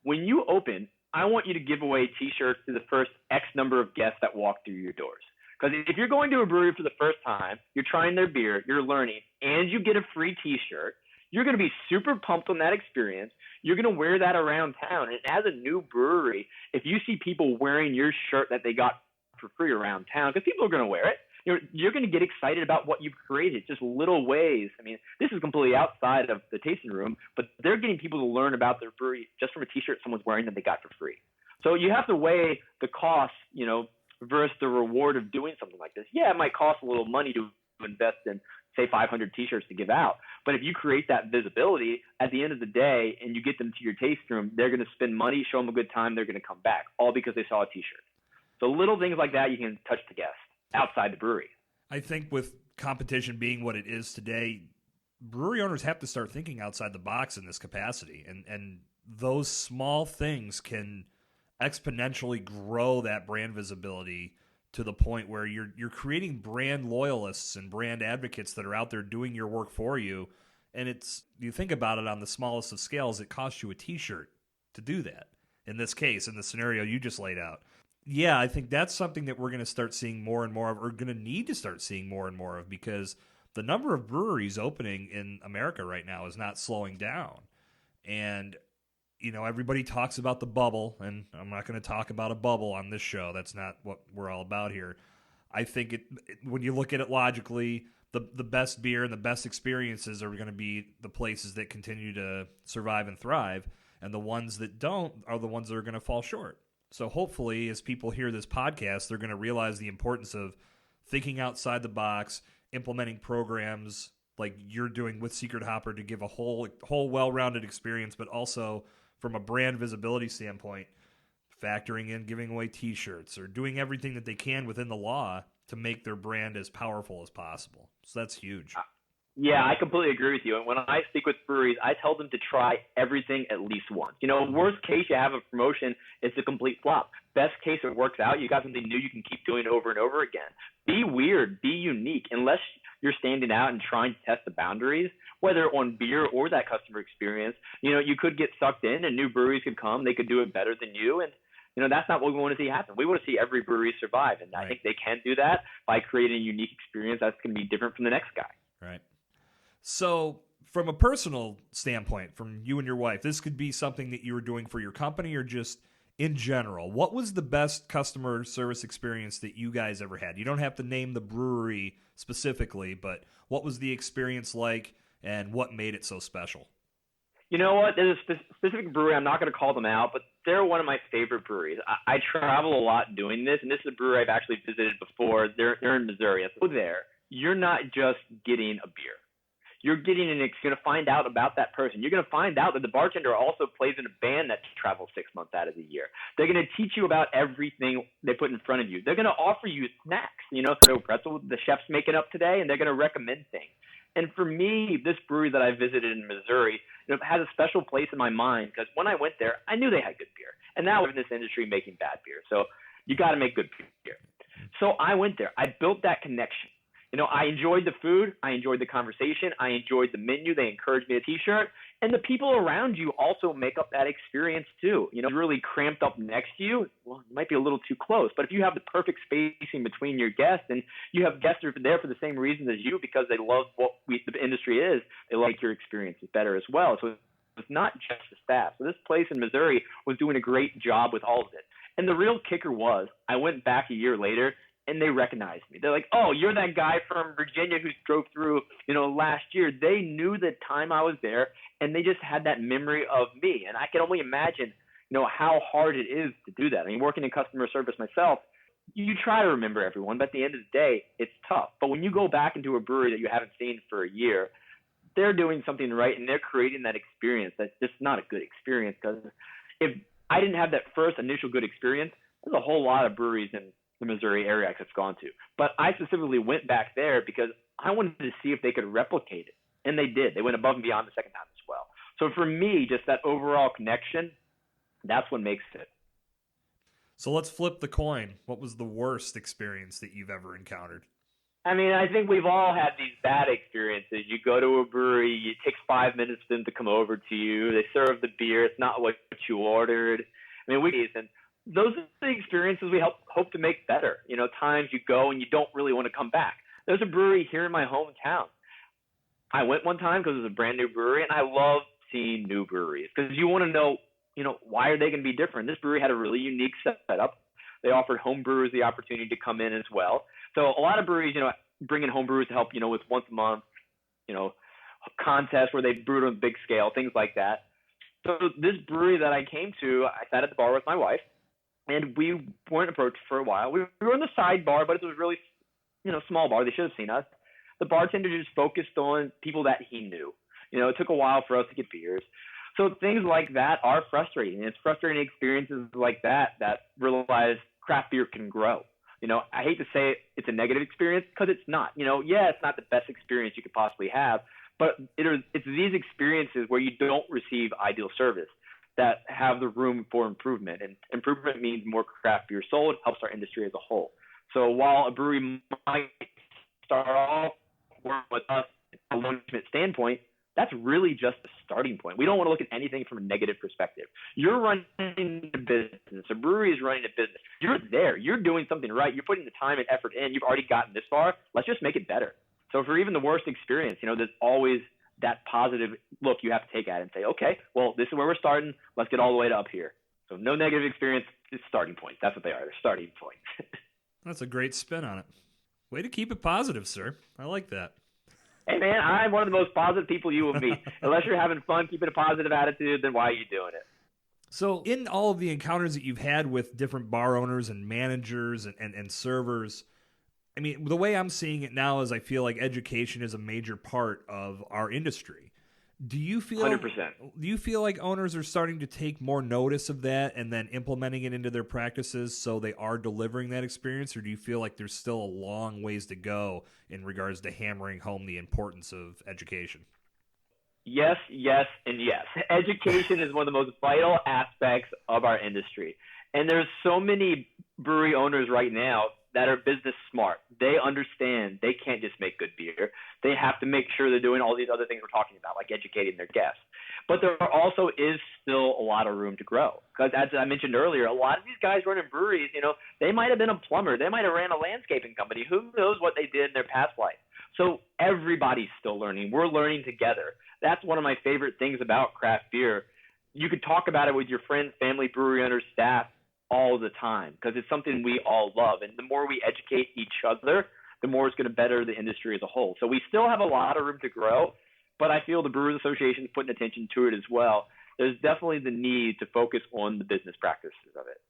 when you open, I want you to give away T-shirts to the first X number of guests that walk through your doors. Because if you're going to a brewery for the first time, you're trying their beer, you're learning, and you get a free T-shirt, you're going to be super pumped on that experience. You're going to wear that around town. And as a new brewery, if you see people wearing your shirt that they got for free around town, because people are going to wear it, you're going to get excited about what you've created, just little ways. I mean, this is completely outside of the tasting room, but they're getting people to learn about their brewery just from a T-shirt someone's wearing that they got for free. So you have to weigh the cost, versus the reward of doing something like this. Yeah, it might cost a little money to invest in, say, 500 T-shirts to give out. But if you create that visibility at the end of the day and you get them to your tasting room, they're going to spend money, show them a good time, they're going to come back, all because they saw a T-shirt. So little things like that you can touch the guest outside the brewery. I think with competition being what it is today, brewery owners have to start thinking outside the box in this capacity. And those small things can exponentially grow that brand visibility to the point where you're creating brand loyalists and brand advocates that are out there doing your work for you. And you think about it on the smallest of scales, it costs you a T-shirt to do that. In this case, in the scenario you just laid out. Yeah, I think that's something that we're going to start seeing more and more of, or going to need to start seeing more and more of, because the number of breweries opening in America right now is not slowing down. And everybody talks about the bubble, and I'm not going to talk about a bubble on this show. That's not what we're all about here. I think when you look at it logically, the best beer and the best experiences are going to be the places that continue to survive and thrive, and the ones that don't are the ones that are going to fall short. So hopefully, as people hear this podcast, they're going to realize the importance of thinking outside the box, implementing programs like you're doing with Secret Hopper to give a whole well-rounded experience, but also from a brand visibility standpoint, factoring in giving away T-shirts or doing everything that they can within the law to make their brand as powerful as possible. So that's huge. Yeah, I completely agree with you. And when I speak with breweries, I tell them to try everything at least once. Worst case, you have a promotion, it's a complete flop. Best case, it works out. You got something new you can keep doing over and over again. Be weird, be unique. Unless you're standing out and trying to test the boundaries, whether on beer or that customer experience, you could get sucked in and new breweries could come. They could do it better than you. And, that's not what we want to see happen. We want to see every brewery survive. And right. I think they can do that by creating a unique experience that's going to be different from the next guy. Right. So from a personal standpoint, from you and your wife, this could be something that you were doing for your company or just in general, what was the best customer service experience that you guys ever had? You don't have to name the brewery specifically, but what was the experience like and what made it so special? You know what? There's a specific brewery. I'm not going to call them out, but they're one of my favorite breweries. I travel a lot doing this, and this is a brewery I've actually visited before. They're in Missouri. So there, you're not just getting a beer. You're going to find out about that person. You're going to find out that the bartender also plays in a band that travels 6 months out of the year. They're going to teach you about everything they put in front of you. They're going to offer you snacks. Pretzel the chef's making up today, and they're going to recommend things. And for me, this brewery that I visited in Missouri, has a special place in my mind because when I went there, I knew they had good beer. And now we're in this industry making bad beer. So you got to make good beer. So I went there. I built that connection. I enjoyed the food. I enjoyed the conversation. I enjoyed the menu. They encouraged me a T-shirt. And the people around you also make up that experience too. Really cramped up next to you, well, it might be a little too close. But if you have the perfect spacing between your guests and you have guests who are there for the same reasons as you because they love what the industry is, they like your experience is better as well. So it's not just the staff. So this place in Missouri was doing a great job with all of it. And the real kicker was I went back a year later and they recognized me. They're like, oh, you're that guy from Virginia who drove through, last year. They knew the time I was there, and they just had that memory of me. And I can only imagine, how hard it is to do that. I mean, working in customer service myself, you try to remember everyone, but at the end of the day, it's tough. But when you go back into a brewery that you haven't seen for a year, they're doing something right, and they're creating that experience that's just not a good experience. Because if I didn't have that first initial good experience, there's a whole lot of breweries in the Missouri area I've gone to. But I specifically went back there because I wanted to see if they could replicate it. And they did. They went above and beyond the second time as well. So for me, just that overall connection, that's what makes it. So let's flip the coin. What was the worst experience that you've ever encountered? I mean, I think we've all had these bad experiences. You go to a brewery, it takes 5 minutes for them to come over to you. They serve the beer. It's not what you ordered. I mean, those are the experiences we hope to make better. Times you go and you don't really want to come back. There's a brewery here in my hometown. I went one time because it was a brand new brewery, and I love seeing new breweries because you want to know, why are they going to be different? This brewery had a really unique setup. They offered home brewers the opportunity to come in as well. So a lot of breweries, bring in home brewers to help, with once a month, contests where they brewed on a big scale, things like that. So this brewery that I came to, I sat at the bar with my wife. And we weren't approached for a while. We were in the sidebar, but it was really, small bar. They should have seen us. The bartender just focused on people that he knew. It took a while for us to get beers. So things like that are frustrating. And it's frustrating experiences like that realize craft beer can grow. I hate to say it's a negative experience because it's not. It's not the best experience you could possibly have, but it's these experiences where you don't receive ideal service that have the room for improvement. And improvement means more craft beer sold, helps our industry as a whole. So while a brewery might start off with us from a management standpoint, that's really just the starting point. We don't want to look at anything from a negative perspective. You're running a business. A brewery is running a business. You're there. You're doing something right. You're putting the time and effort in. You've already gotten this far. Let's just make it better. So for even the worst experience, there's always that positive look you have to take at it and say, okay, well, this is where we're starting. Let's get all the way to up here. So no negative experience is starting points. That's what they are. They're starting points. That's a great spin on it. Way to keep it positive, sir. I like that. Hey, man, I'm one of the most positive people you will meet. Unless you're having fun, keeping a positive attitude, then why are you doing it? So in all of the encounters that you've had with different bar owners and managers and servers, I mean, the way I'm seeing it now is I feel like education is a major part of our industry. Do you feel 100%. Do you feel like owners are starting to take more notice of that and then implementing it into their practices so they are delivering that experience, or do you feel like there's still a long ways to go in regards to hammering home the importance of education? Yes, yes, and yes. Education is one of the most vital aspects of our industry. And there's so many brewery owners right now that are business smart. They understand they can't just make good beer. They have to make sure they're doing all these other things we're talking about, like educating their guests. But there also is still a lot of room to grow. Because as I mentioned earlier, a lot of these guys running breweries, they might have been a plumber. They might have ran a landscaping company. Who knows what they did in their past life? So everybody's still learning. We're learning together. That's one of my favorite things about craft beer. you could talk about it with your friends, family, brewery owners, staff all the time because it's something we all love. And the more we educate each other, the more it's going to better the industry as a whole. So we still have a lot of room to grow, but I feel the Brewers Association is putting attention to it as well. There's definitely the need to focus on the business practices of it.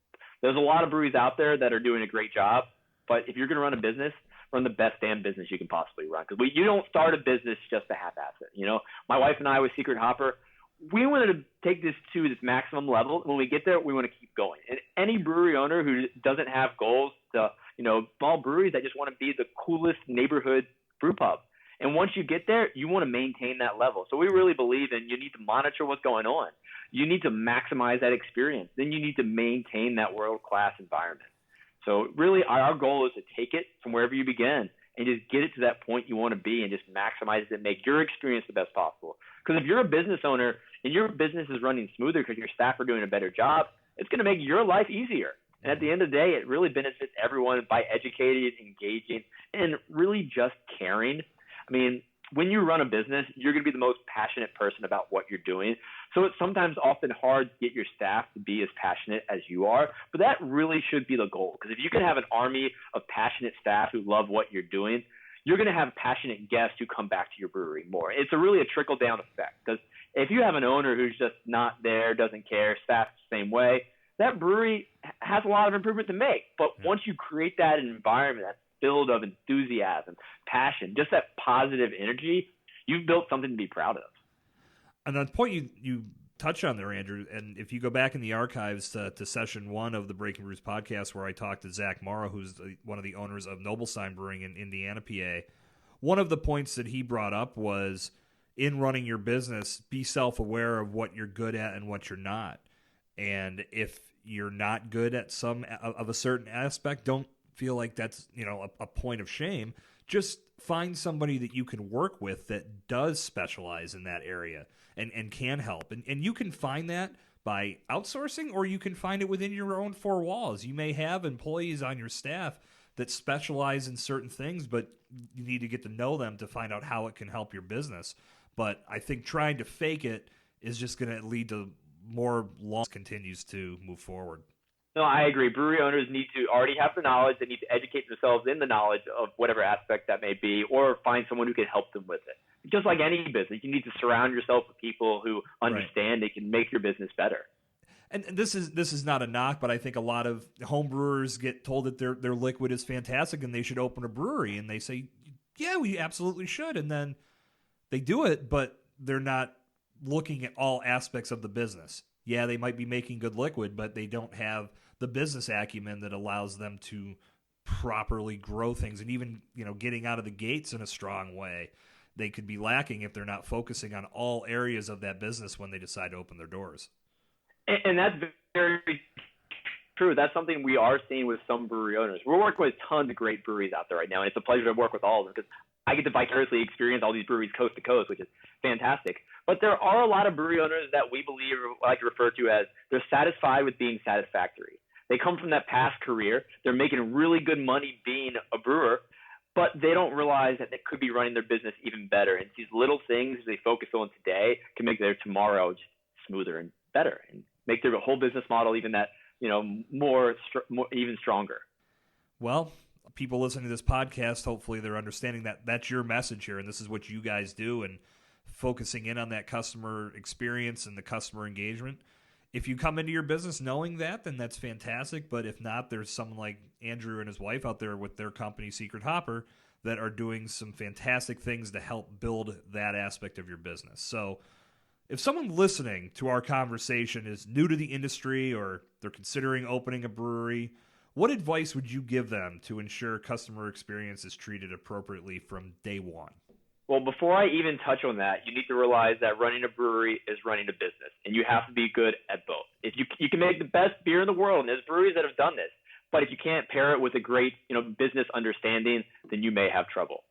There's a lot of breweries out there that are doing a great job, but if you're going to run a business, run the best damn business you can possibly run. Because you don't start a business just to half-ass it. You know, my wife and I with Secret Hopper, we wanted to take this to this maximum level. When we get there, we want to keep going. And any brewery owner who doesn't have goals to, you know, small breweries that just want to be the coolest neighborhood brew pub. And once you get there, you want to maintain that level. So we really believe in you need to monitor what's going on. You need to maximize that experience. Then you need to maintain that world-class environment. So really our goal is to take it from wherever you begin and just get it to that point you want to be and just maximize it and make your experience the best possible. Because if you're a business owner and your business is running smoother because your staff are doing a better job, it's going to make your life easier. And at the end of the day, it really benefits everyone by educating, engaging, and really just caring. I mean, when you run a business, you're going to be the most passionate person about what you're doing. So it's sometimes often hard to get your staff to be as passionate as you are, but that really should be the goal. Because if you can have an army of passionate staff who love what you're doing, you're going to have passionate guests who come back to your brewery more. It's really a trickle-down effect. Because if you have an owner who's just not there, doesn't care, staff's the same way, that brewery has a lot of improvement to make. But once you create that environment, that filled of enthusiasm, passion, just that positive energy, you've built something to be proud of. And the point you touch on there, Andrew, and if you go back in the archives to session 1 of the Breaking Brews podcast where I talked to Zach Morrow, who's one of the owners of Noblestein Brewing in Indiana, PA, one of the points that he brought up was in running your business, be self-aware of what you're good at and what you're not. And if you're not good at some of a certain aspect, don't feel like that's, you know, a point of shame. Just find somebody that you can work with that does specialize in that area and can help. And you can find that by outsourcing, or you can find it within your own 4 walls. You may have employees on your staff that specialize in certain things, but you need to get to know them to find out how it can help your business. But I think trying to fake it is just going to lead to more loss continues to move forward. No, I agree. Brewery owners need to already have the knowledge. They need to educate themselves in the knowledge of whatever aspect that may be, or find someone who can help them with it. Just like any business, you need to surround yourself with people who understand they can make your business better. And this is not a knock, but I think a lot of home brewers get told that their liquid is fantastic and they should open a brewery, and they say, yeah, we absolutely should. And then they do it, but they're not looking at all aspects of the business. Yeah, they might be making good liquid, but they don't have the business acumen that allows them to properly grow things, and even, you know, getting out of the gates in a strong way. They could be lacking if they're not focusing on all areas of that business when they decide to open their doors. And that's very true. That's something we are seeing with some brewery owners. We're working with tons of great breweries out there right now, and it's a pleasure to work with all of them because I get to vicariously experience all these breweries coast to coast, which is fantastic. But there are a lot of brewery owners that we believe, I like to refer to as, they're satisfied with being satisfactory. They come from that past career. They're making really good money being a brewer, but they don't realize that they could be running their business even better. And these little things they focus on today can make their tomorrow just smoother and better and make their whole business model even that, you know, more even stronger. Well, people listening to this podcast, hopefully they're understanding that that's your message here, and this is what you guys do, and focusing in on that customer experience and the customer engagement. If you come into your business knowing that, then that's fantastic. But if not, there's someone like Andrew and his wife out there with their company, Secret Hopper, that are doing some fantastic things to help build that aspect of your business. So if someone listening to our conversation is new to the industry or they're considering opening a brewery, what advice would you give them to ensure customer experience is treated appropriately from day one? Well, before I even touch on that, you need to realize that running a brewery is running a business, and you have to be good at both. If you can make the best beer in the world, and there's breweries that have done this, but if you can't pair it with a great, you know, business understanding, then you may have trouble.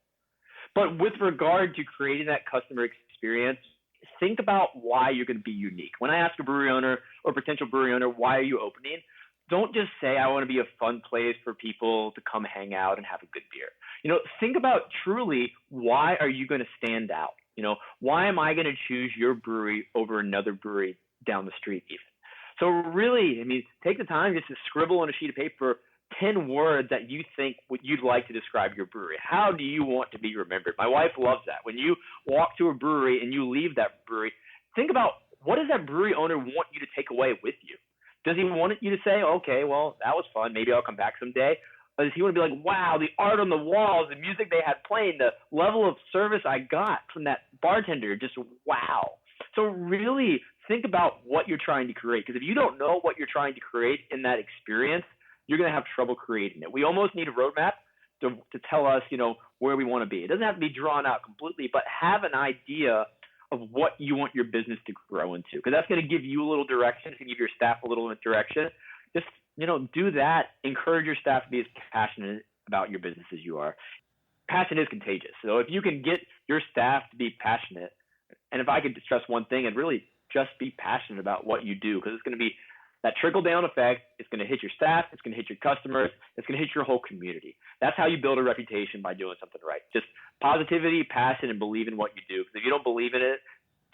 But with regard to creating that customer experience, think about why you're going to be unique. When I ask a brewery owner or potential brewery owner, why are you opening? Don't just say, I want to be a fun place for people to come hang out and have a good beer. You know, think about truly, why are you going to stand out? You know, why am I going to choose your brewery over another brewery down the street even. So really, I mean, take the time just to scribble on a sheet of paper 10 words that you think what you'd like to describe your brewery. How do you want to be remembered? My wife loves that. When you walk to a brewery and you leave that brewery, think about, what does that brewery owner want you to take away with you? Does he want you to say, okay, well, that was fun, maybe I'll come back someday? Or does he want to be like, wow, the art on the walls, the music they had playing, the level of service I got from that bartender, just wow. So really think about what you're trying to create, because if you don't know what you're trying to create in that experience, you're going to have trouble creating it. We almost need a roadmap to tell us, where we want to be. It doesn't have to be drawn out completely, but have an idea of what you want your business to grow into, because that's going to give you a little direction. It's going to give your staff a little direction. Just, do that. Encourage your staff to be as passionate about your business as you are. Passion is contagious. So if you can get your staff to be passionate, and if I could stress one thing, and really just be passionate about what you do, because it's going to be that trickle-down effect. It's going to hit your staff. It's going to hit your customers. It's going to hit your whole community. That's how you build a reputation, by doing something right. Just positivity, passion, and believe in what you do. Because if you don't believe in it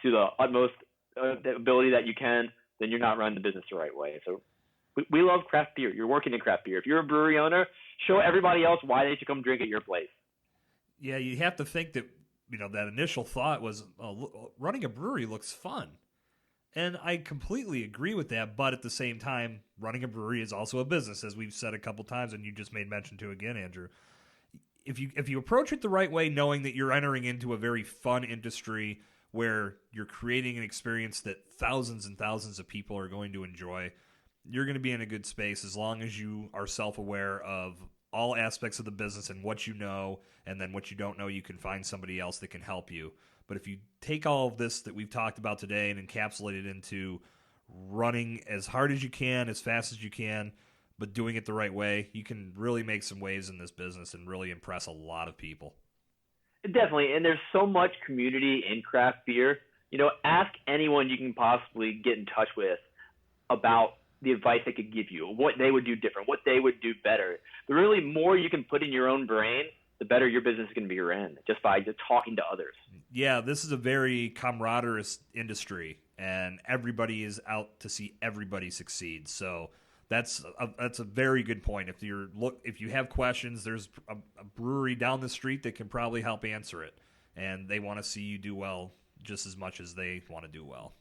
to the utmost ability that you can, then you're not running the business the right way. So we love craft beer. You're working in craft beer. If you're a brewery owner, show everybody else why they should come drink at your place. Yeah, you have to think that, that initial thought was, running a brewery looks fun. And I completely agree with that, but at the same time, running a brewery is also a business, as we've said a couple times, and you just made mention to again, Andrew. If you approach it the right way, knowing that you're entering into a very fun industry where you're creating an experience that thousands and thousands of people are going to enjoy, you're going to be in a good space as long as you are self-aware of all aspects of the business and what you know, and then what you don't know, you can find somebody else that can help you. But if you take all of this that we've talked about today and encapsulate it into running as hard as you can, as fast as you can, but doing it the right way, you can really make some waves in this business and really impress a lot of people. Definitely. And there's so much community in craft beer. Ask anyone you can possibly get in touch with about the advice they could give you, what they would do different, what they would do better. The really more you can put in your own brain, the better your business is going to be ran, just by just talking to others. Yeah, this is a very camaraderie industry, and everybody is out to see everybody succeed. So that's a very good point. If you have questions, there's a brewery down the street that can probably help answer it, and they want to see you do well just as much as they want to do well.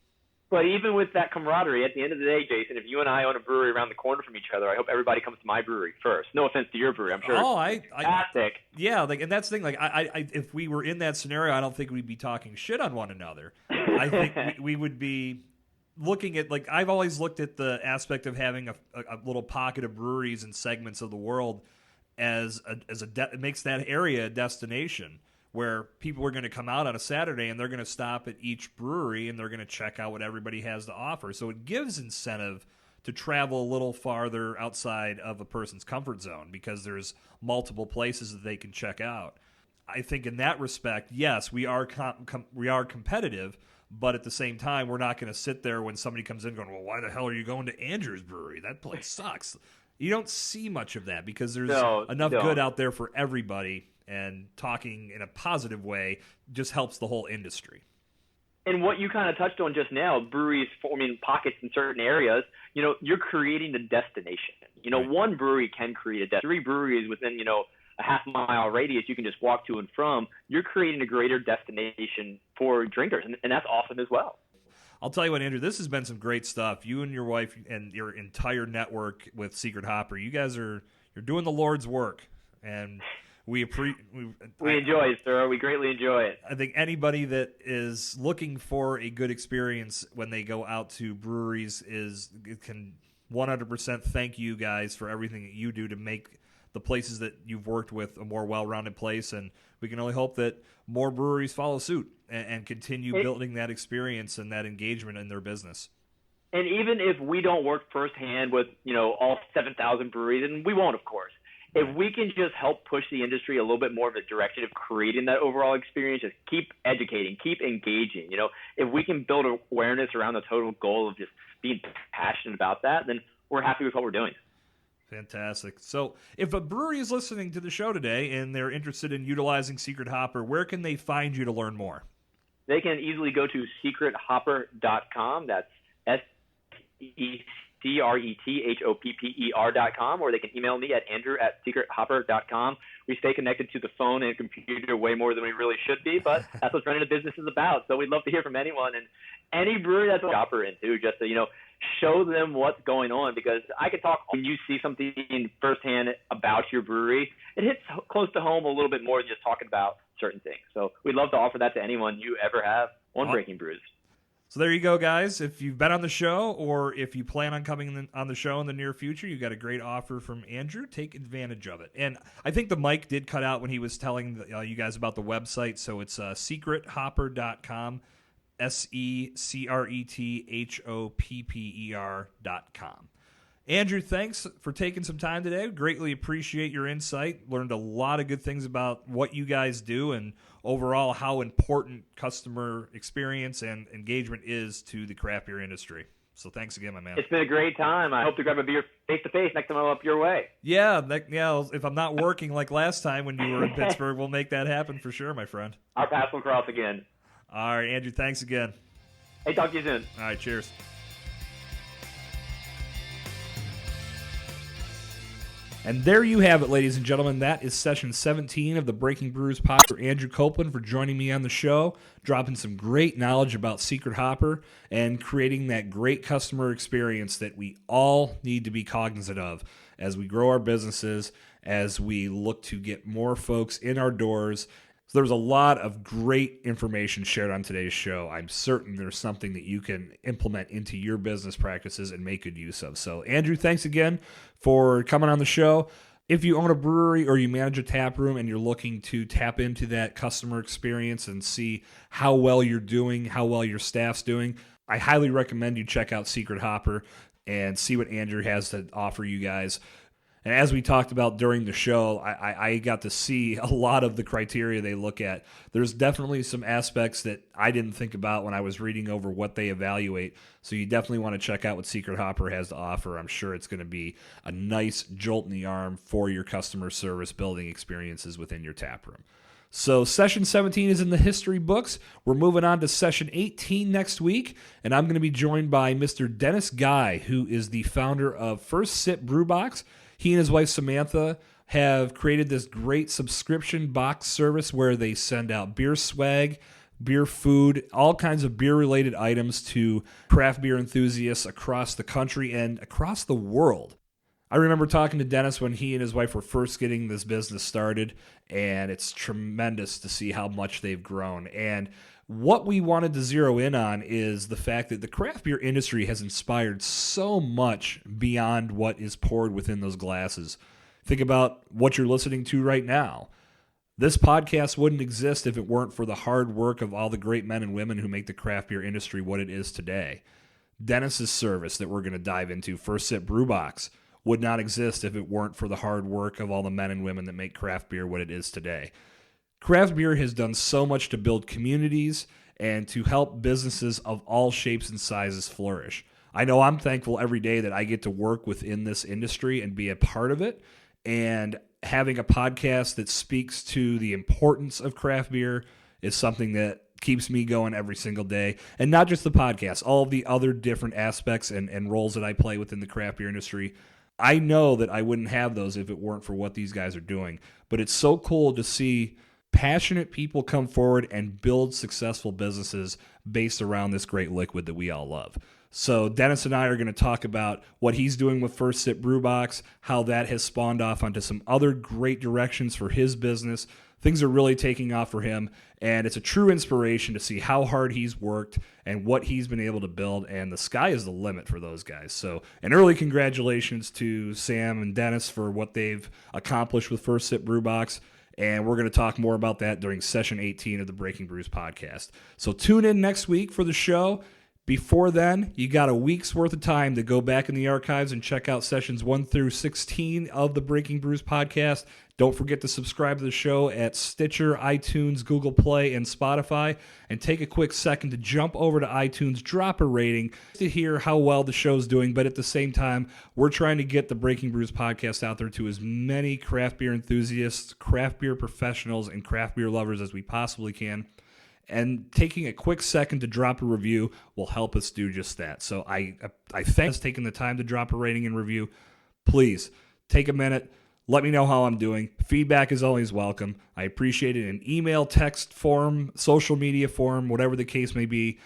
But even with that camaraderie, at the end of the day, Jason, if you and I own a brewery around the corner from each other, I hope everybody comes to my brewery first. No offense to your brewery, I'm sure. It's fantastic. Yeah, and that's the thing. I if we were in that scenario, I don't think we'd be talking shit on one another. I think we would be looking at, I've always looked at the aspect of having a little pocket of breweries and segments of the world as it makes that area a destination, where people are going to come out on a Saturday and they're going to stop at each brewery and they're going to check out what everybody has to offer. So it gives incentive to travel a little farther outside of a person's comfort zone, because there's multiple places that they can check out. I think in that respect, yes, we are competitive, but at the same time, we're not going to sit there when somebody comes in going, well, why the hell are you going to Andrew's brewery? That place sucks. You don't see much of that, because there's enough good out there for everybody. And talking in a positive way just helps the whole industry. And what you kind of touched on just now, breweries forming pockets in certain areas, you're creating a destination. Right. One brewery can create a destination. 3 breweries within, a half-mile radius you can just walk to and from. You're creating a greater destination for drinkers, and that's awesome as well. I'll tell you what, Andrew, this has been some great stuff. You and your wife and your entire network with Secret Hopper, you're doing the Lord's work, and we enjoy it, sir. We greatly enjoy it. I think anybody that is looking for a good experience when they go out to breweries can 100% thank you guys for everything that you do to make the places that you've worked with a more well-rounded place. And we can only hope that more breweries follow suit and continue building that experience and that engagement in their business. And even if we don't work firsthand with, all 7,000 breweries, and we won't, of course, if we can just help push the industry a little bit more of a direction of creating that overall experience, just keep educating, keep engaging. If we can build awareness around the total goal of just being passionate about that, then we're happy with what we're doing. Fantastic. So if a brewery is listening to the show today and they're interested in utilizing Secret Hopper, where can they find you to learn more? They can easily go to secrethopper.com. That's SECRETHOPPER.com, or they can email me at andrew@secrethopper.com. We stay connected to the phone and computer way more than we really should be, but that's what running a business is about. So we'd love to hear from anyone and any brewery that's a shopper into, just to, show them what's going on, because I could talk when you see something firsthand about your brewery. It hits close to home a little bit more than just talking about certain things. So we'd love to offer that to anyone you ever have on Breaking Brews. So there you go, guys. If you've been on the show, or if you plan on coming on the show in the near future, you got a great offer from Andrew. Take advantage of it. And I think the mic did cut out when he was telling you guys about the website. So it's secrethopper.com, SECRETHOPPER.com. Andrew, thanks for taking some time today. Greatly appreciate your insight. Learned a lot of good things about what you guys do and overall how important customer experience and engagement is to the craft beer industry. So thanks again, my man. It's been a great time. I hope to grab a beer face-to-face next time I'm up your way. Yeah, if I'm not working like last time when you were in Pittsburgh, we'll make that happen for sure, my friend. Our paths will cross again. All right, Andrew, thanks again. Hey, talk to you soon. All right, cheers. And there you have it, ladies and gentlemen. That is session 17 of the Breaking Brews Podcast. Andrew Coplon for joining me on the show, dropping some great knowledge about Secret Hopper and creating that great customer experience that we all need to be cognizant of as we grow our businesses, as we look to get more folks in our doors. So there was a lot of great information shared on today's show. I'm certain there's something that you can implement into your business practices and make good use of. So, Andrew, thanks again for coming on the show. If you own a brewery or you manage a tap room and you're looking to tap into that customer experience and see how well you're doing, how well your staff's doing, I highly recommend you check out Secret Hopper and see what Andrew has to offer you guys. And as we talked about during the show, I got to see a lot of the criteria they look at. There's definitely some aspects that I didn't think about when I was reading over what they evaluate. So you definitely want to check out what Secret Hopper has to offer. I'm sure it's going to be a nice jolt in the arm for your customer service building experiences within your tap room. So session 17 is in the history books. We're moving on to session 18 next week, and I'm going to be joined by Mr. Dennis Guy, who is the founder of First Sip Brew Box. He and his wife Samantha have created this great subscription box service where they send out beer swag, beer food, all kinds of beer-related items to craft beer enthusiasts across the country and across the world. I remember talking to Dennis when he and his wife were first getting this business started, and it's tremendous to see how much they've grown. And what we wanted to zero in on is the fact that the craft beer industry has inspired so much beyond what is poured within those glasses. Think about what you're listening to right now. This podcast wouldn't exist if it weren't for the hard work of all the great men and women who make the craft beer industry what it is today. Dennis's service that we're going to dive into, First Sip Brew Box, would not exist if it weren't for the hard work of all the men and women that make craft beer what it is today. Craft beer has done so much to build communities and to help businesses of all shapes and sizes flourish. I know I'm thankful every day that I get to work within this industry and be a part of it. And having a podcast that speaks to the importance of craft beer is something that keeps me going every single day. And not just the podcast, all of the other different aspects and roles that I play within the craft beer industry. I know that I wouldn't have those if it weren't for what these guys are doing. But it's so cool to see passionate people come forward and build successful businesses based around this great liquid that we all love. So Dennis and I are going to talk about what he's doing with First Sip Brew Box, how that has spawned off onto some other great directions for his business. Things are really taking off for him, and it's a true inspiration to see how hard he's worked and what he's been able to build, and the sky is the limit for those guys. So an early congratulations to Sam and Dennis for what they've accomplished with First Sip Brew Box. And we're going to talk more about that during session 18 of the Breaking Brews podcast. So tune in next week for the show. Before then, you got a week's worth of time to go back in the archives and check out sessions 1 through 16 of the Breaking Brews podcast. Don't forget to subscribe to the show at Stitcher, iTunes, Google Play, and Spotify. And take a quick second to jump over to iTunes, drop a rating to hear how well the show's doing. But at the same time, we're trying to get the Breaking Brews podcast out there to as many craft beer enthusiasts, craft beer professionals, and craft beer lovers as we possibly can. And taking a quick second to drop a review will help us do just that. So I thank us taking the time to drop a rating and review. Please take a minute. Let me know how I'm doing. Feedback is always welcome. I appreciate it in email, text form, social media form, whatever the case may be.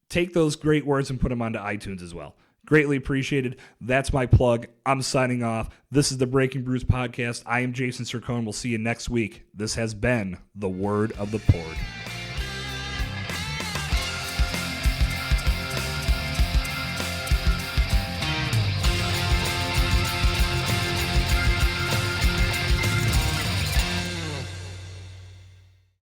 Take those great words and put them onto iTunes as well. Greatly appreciated. That's my plug. I'm signing off. This is the Breaking Brews Podcast. I am Jason Cercone. We'll see you next week. This has been the Word of the Port.